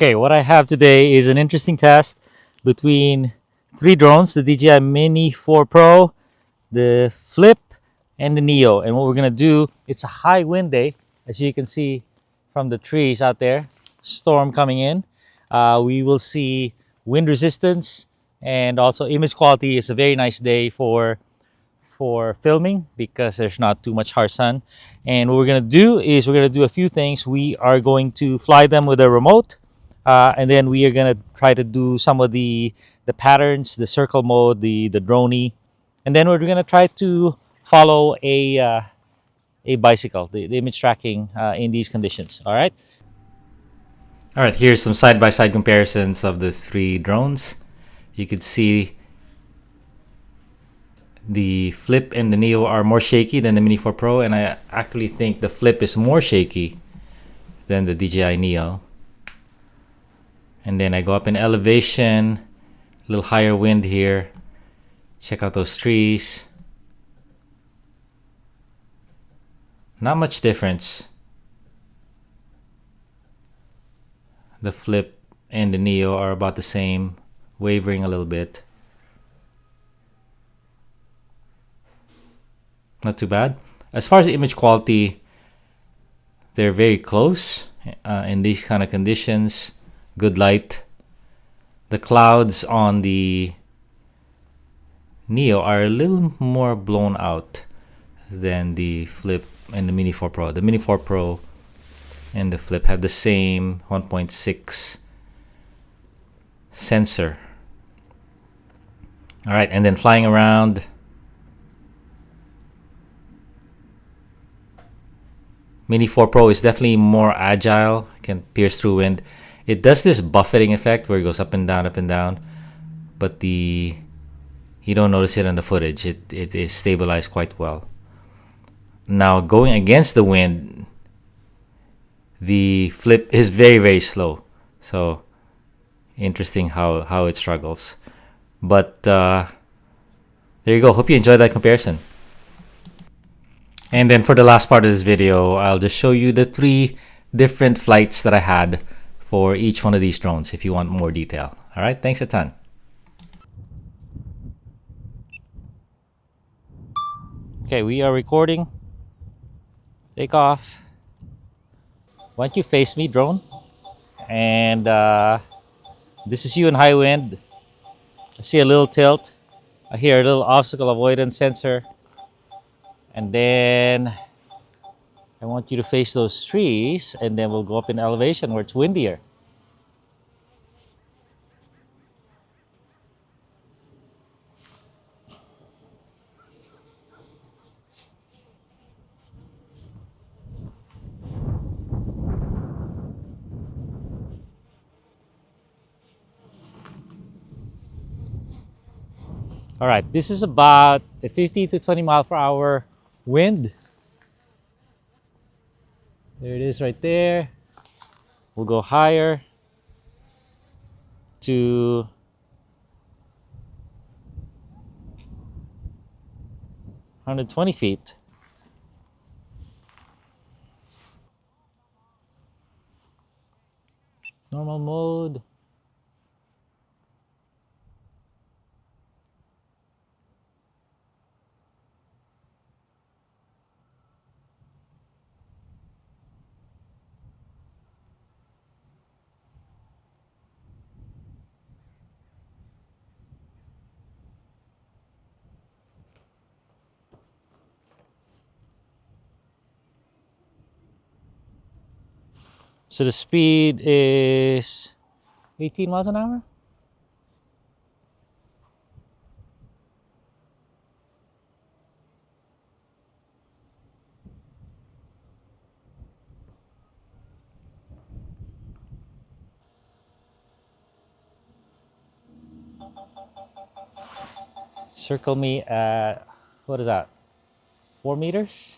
Okay, what I have today is an interesting test between three drones, the DJI Mini 4 Pro, the Flip, and the Neo. And what we're gonna do, it's a high wind day, as you can see from the trees out there, storm coming in. We will see wind resistance and also image quality. Is a very nice day for filming because there's not too much harsh sun. And what we're gonna do is we're gonna do a few things. We are going to fly them with a remote, and then we are gonna try to do some of the patterns, the circle mode, the droney, and then we're gonna try to follow a bicycle, the image tracking in these conditions. All right. All right. Here's some side by side comparisons of the three drones. You could see the Flip and the Neo are more shaky than the Mini 4 Pro, and I actually think the Flip is more shaky than the DJI Neo. And then I go up in elevation, a little higher wind here. Check out those trees. Not much difference. The Flip and the Neo are about the same, wavering a little bit. Not too bad. As far as image quality, they're very close in these kind of conditions. Good light. The clouds on the Neo are a little more blown out than the Flip and the Mini 4 Pro. The Mini 4 Pro and the Flip have the same 1.6 sensor. All right, and then flying around. Mini 4 Pro is definitely more agile, can pierce through wind. It does this buffeting effect where it goes up and down, but you don't notice it on the footage. It is stabilized quite well. Now going against the wind, the Flip is very, very slow. So interesting how it struggles. But there you go. Hope you enjoyed that comparison. And then for the last part of this video, I'll just show you the three different flights that I had for each one of these drones if you want more detail. All right, thanks a ton. Okay, we are recording. Take off. Why don't you face me, drone? And this is you in high wind. I see a little tilt. I hear a little obstacle avoidance sensor. And then I want you to face those trees, and then we'll go up in elevation where it's windier. All right, this is about a 50 to 20 mile per hour wind. There it is right there. We'll go higher to 120 feet. Normal mode. So the speed is 18 miles an hour. Circle me at, what is that? 4 meters?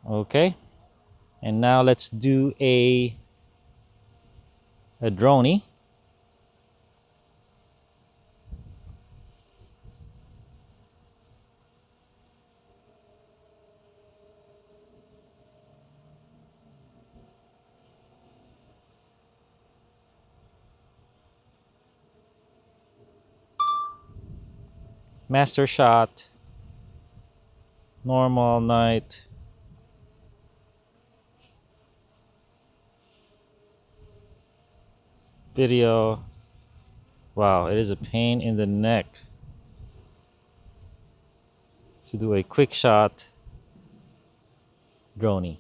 Okay. And now let's do a droney. master shot, normal, night, video. Wow, it is a pain in the neck to do a quick shot droney.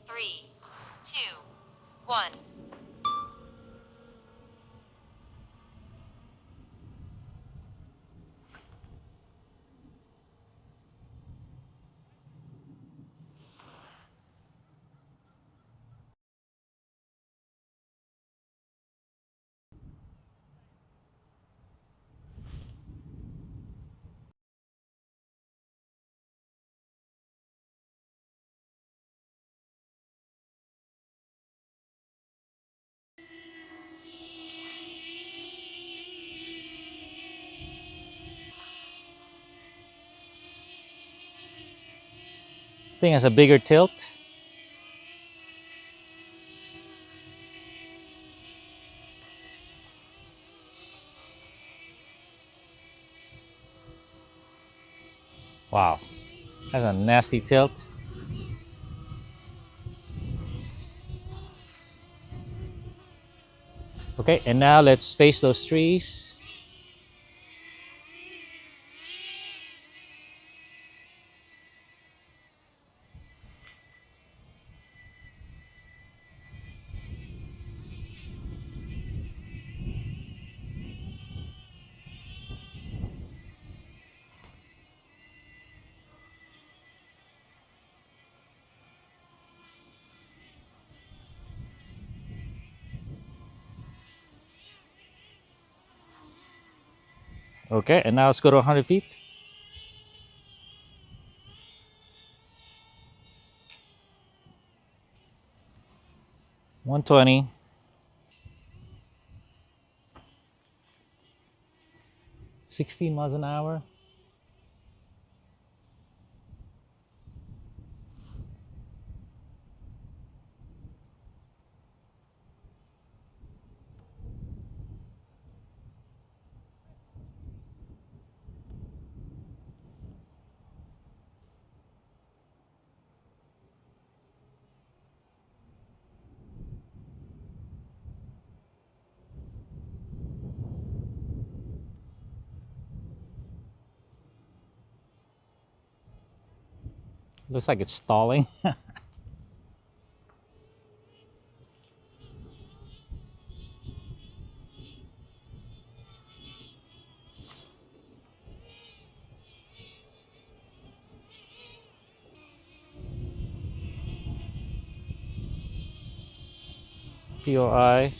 Three, two, one. Thing has a bigger tilt. Wow, has a nasty tilt. Okay, and now let's face those trees. Okay, and now let's go to 100 feet. 120. 16 miles an hour. Looks like it's stalling. POI.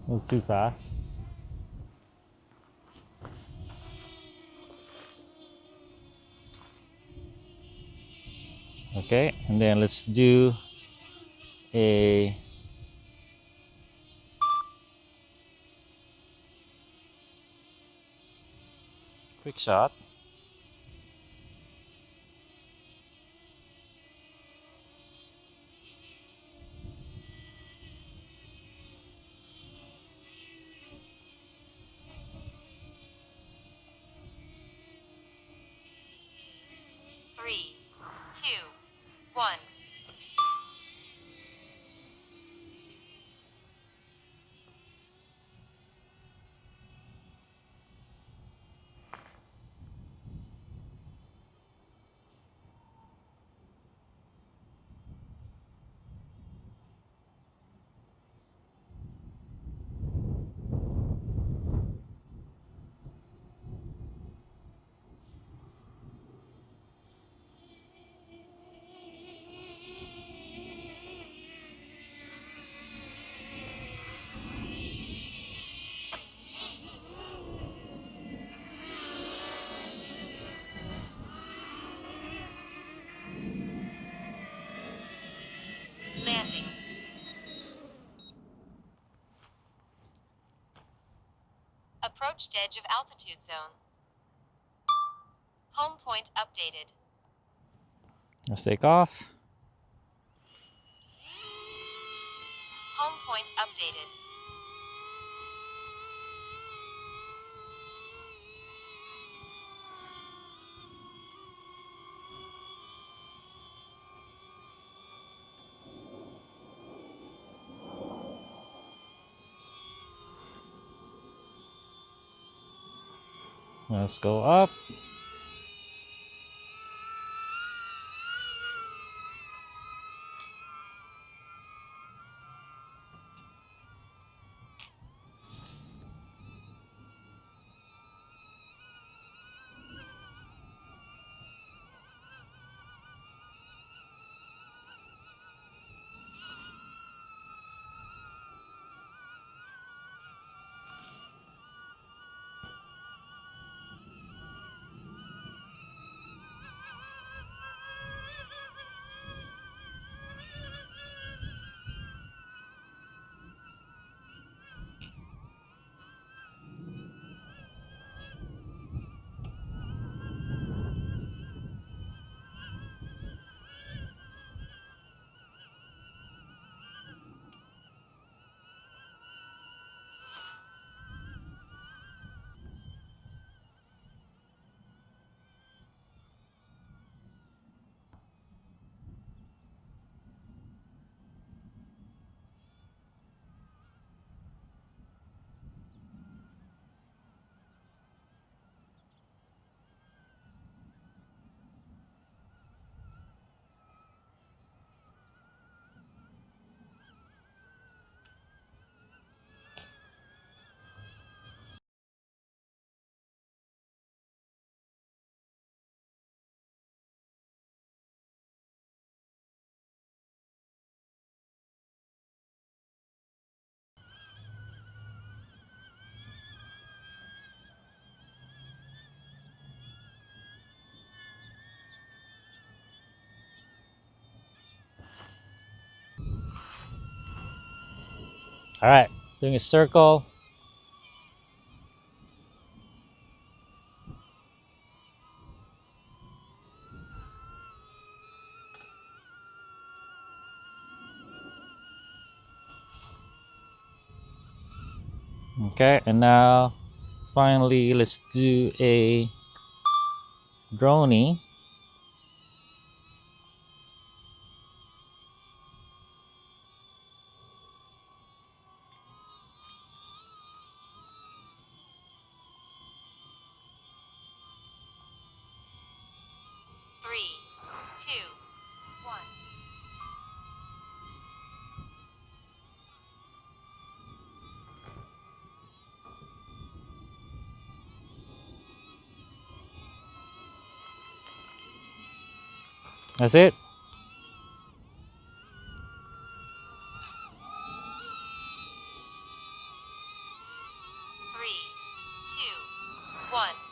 A little too fast. Okay, and then let's do a quick shot. Three, two, one. Approached edge of altitude zone. Home point updated. Let's take off. Home point updated. Let's go up. All right, doing a circle. Okay, and now finally let's do a droney. Three, two, one. That's it. Three, two, one.